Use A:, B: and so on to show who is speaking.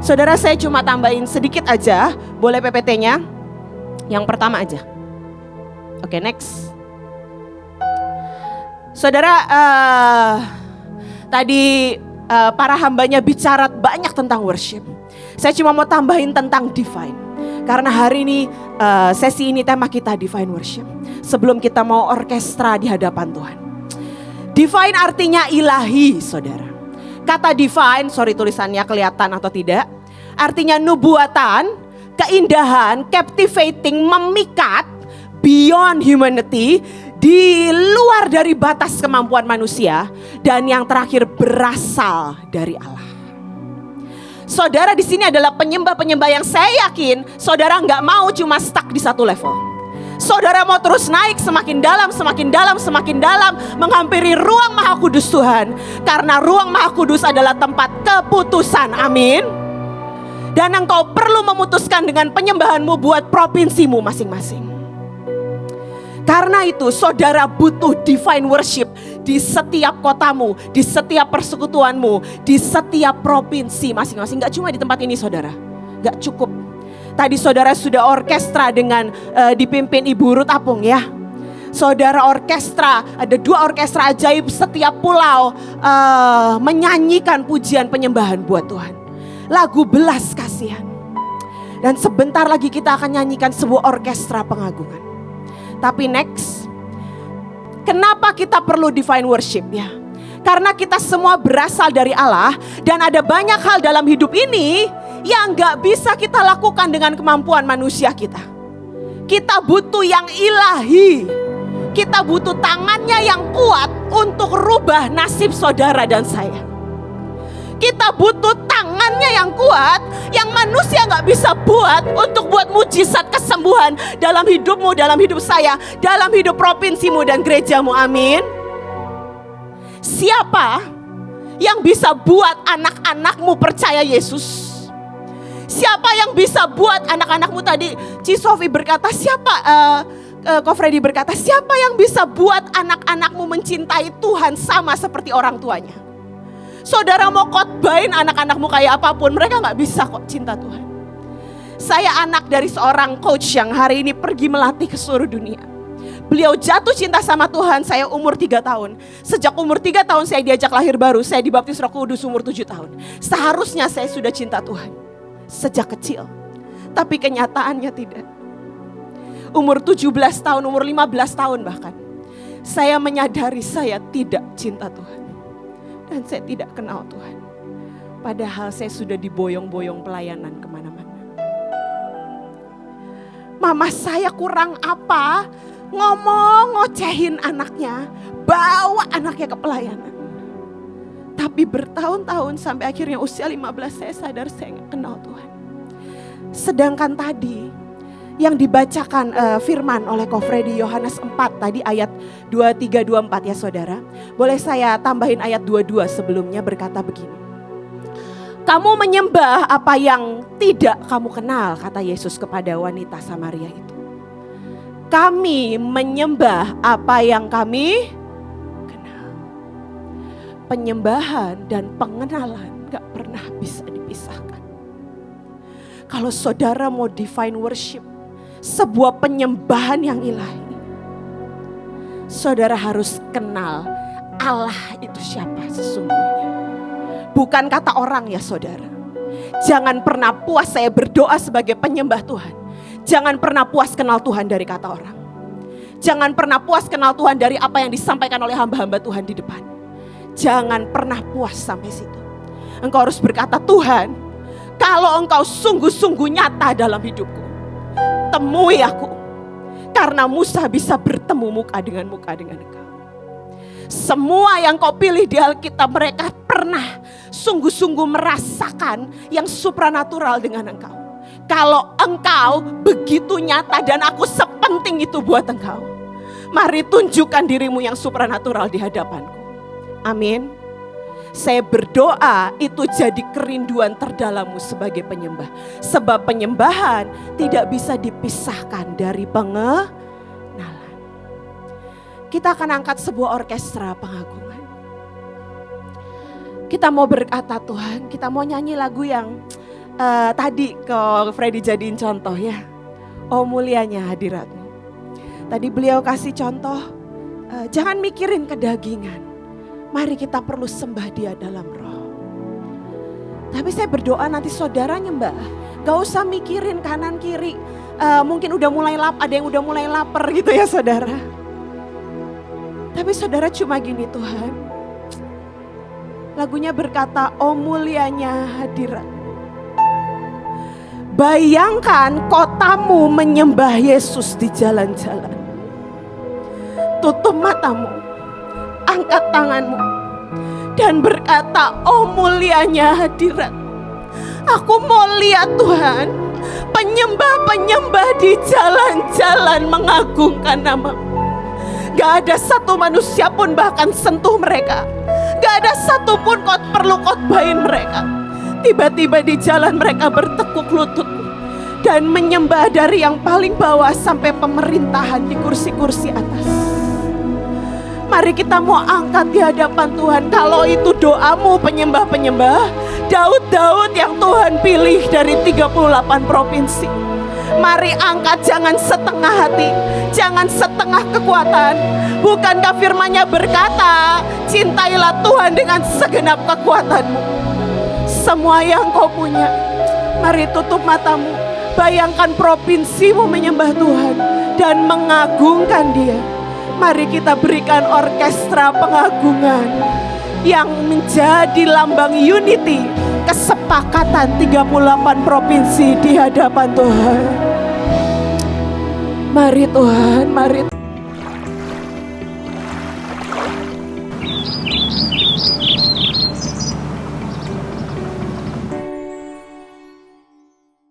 A: Saudara, saya cuma tambahin sedikit aja. Boleh PPT-nya? Yang pertama aja. Oke, next. Saudara, tadi para hambanya bicara banyak tentang worship. Saya cuma mau tambahin tentang divine. Karena hari ini sesi ini tema kita divine worship. Sebelum kita mau orkestra di hadapan Tuhan. Divine artinya ilahi, saudara. Kata divine, sorry tulisannya kelihatan atau tidak. Artinya nubuatan, keindahan, captivating, memikat, beyond humanity, di luar dari batas kemampuan manusia. Dan yang terakhir berasal dari Allah. Saudara di sini adalah penyembah-penyembah yang saya yakin saudara nggak mau cuma stuck di satu level. Saudara mau terus naik semakin dalam, semakin dalam, semakin dalam, menghampiri ruang Maha Kudus Tuhan. Karena ruang Maha Kudus adalah tempat keputusan, amin. Dan engkau perlu memutuskan dengan penyembahanmu buat provinsimu masing-masing. Karena itu saudara butuh divine worship di setiap kotamu, di setiap persekutuanmu, di setiap provinsi masing-masing. Gak cuma di tempat ini saudara, gak cukup. Tadi saudara sudah orkestra dengan dipimpin Ibu Ruth Apung ya. Saudara orkestra, ada 2 orkestra ajaib setiap pulau menyanyikan pujian penyembahan buat Tuhan. Lagu belas kasihan. Dan sebentar lagi kita akan nyanyikan sebuah orkestra pengagungan. Tapi next, kenapa kita perlu divine worship ya? Karena kita semua berasal dari Allah dan ada banyak hal dalam hidup ini yang gak bisa kita lakukan dengan kemampuan manusia kita. Kita butuh yang ilahi. Kita butuh tangannya yang kuat untuk rubah nasib saudara dan saya. Kita butuh tangannya yang kuat yang manusia gak bisa buat untuk buat mujizat kesembuhan dalam hidupmu, dalam hidup saya, dalam hidup provinsimu dan gerejamu, amin. Siapa yang bisa buat anak-anakmu percaya Yesus? Siapa yang bisa buat anak-anakmu tadi? Ci Sofi berkata Ko Freddy berkata, siapa yang bisa buat anak-anakmu mencintai Tuhan sama seperti orang tuanya? Saudara mau khotbahin anak-anakmu kayak apapun, mereka gak bisa kok cinta Tuhan. Saya anak dari seorang coach yang hari ini pergi melatih ke seluruh dunia. Beliau jatuh cinta sama Tuhan saya umur 3 tahun. Sejak umur 3 tahun saya diajak lahir baru. Saya dibaptis Roh Kudus umur 7 tahun. Seharusnya saya sudah cinta Tuhan sejak kecil. Tapi kenyataannya tidak. Umur 17 tahun, umur 15 tahun bahkan. Saya menyadari saya tidak cinta Tuhan. Dan saya tidak kenal Tuhan. Padahal saya sudah diboyong-boyong pelayanan kemana-mana. Mama saya kurang apa? Ngomong ngocehin anaknya, bawa anaknya ke pelayanan. Tapi bertahun-tahun sampai akhirnya usia 15 saya sadar saya gak kenal Tuhan. Sedangkan tadi yang dibacakan firman oleh Ko Freddy Yohanes 4 tadi ayat 23-24 ya saudara. Boleh saya tambahin ayat 22 sebelumnya berkata begini. Kamu menyembah apa yang tidak kamu kenal, kata Yesus kepada wanita Samaria itu. Kami menyembah apa yang kami kenal. Penyembahan dan pengenalan gak pernah bisa dipisahkan. Kalau saudara mau divine worship, sebuah penyembahan yang ilahi, saudara harus kenal Allah itu siapa sesungguhnya. Bukan kata orang ya saudara. Jangan pernah puas saya berdoa sebagai penyembah Tuhan. Jangan pernah puas kenal Tuhan dari kata orang. Jangan pernah puas kenal Tuhan dari apa yang disampaikan oleh hamba-hamba Tuhan di depan. Jangan pernah puas sampai situ. Engkau harus berkata, Tuhan, kalau engkau sungguh-sungguh nyata dalam hidupku, temui aku. Karena Musa bisa bertemu muka dengan engkau. Semua yang kau pilih di Alkitab mereka pernah sungguh-sungguh merasakan yang supranatural dengan engkau. Kalau engkau begitu nyata dan aku sepenting itu buat engkau, mari tunjukkan dirimu yang supranatural di hadapanku. Amin. Saya berdoa itu jadi kerinduan terdalammu sebagai penyembah. Sebab penyembahan tidak bisa dipisahkan dari pengenalan. Kita akan angkat sebuah orkestra pengagungan. Kita mau berkata Tuhan, kita mau nyanyi lagu yang tadi ke Freddy jadiin contoh ya. Oh mulianya hadiratmu. Tadi beliau kasih contoh, jangan mikirin kedagingan. Mari kita perlu sembah Dia dalam roh. Tapi saya berdoa nanti saudara nyembah, gak usah mikirin kanan kiri. Mungkin udah mulai ada yang udah mulai lapar gitu ya saudara. Tapi saudara cuma gini, Tuhan. Lagunya berkata, oh mulianya hadirat. Bayangkan kotamu menyembah Yesus di jalan-jalan. Tutup matamu, angkat tanganmu, dan berkata, oh mulianya hadirat. Aku mau lihat Tuhan, penyembah-penyembah di jalan-jalan mengagungkan nama-Mu. Gak ada satu manusia pun bahkan sentuh mereka. Gak ada satu pun perlu khotbahin mereka. Tiba-tiba di jalan mereka bertekuk lutut dan menyembah dari yang paling bawah sampai pemerintahan di kursi-kursi atas. Mari kita mau angkat di hadapan Tuhan. Kalau itu doamu penyembah-penyembah, Daud-Daud yang Tuhan pilih dari 38 provinsi. Mari angkat, jangan setengah hati, jangan setengah kekuatan. Bukankah firman-Nya berkata, cintailah Tuhan dengan segenap kekuatanmu. Semua yang kau punya, mari tutup matamu. Bayangkan provinsimu menyembah Tuhan dan mengagungkan Dia. Mari kita berikan orkestra pengagungan yang menjadi lambang unity, kesepakatan 38 provinsi di hadapan Tuhan. Mari Tuhan, mari.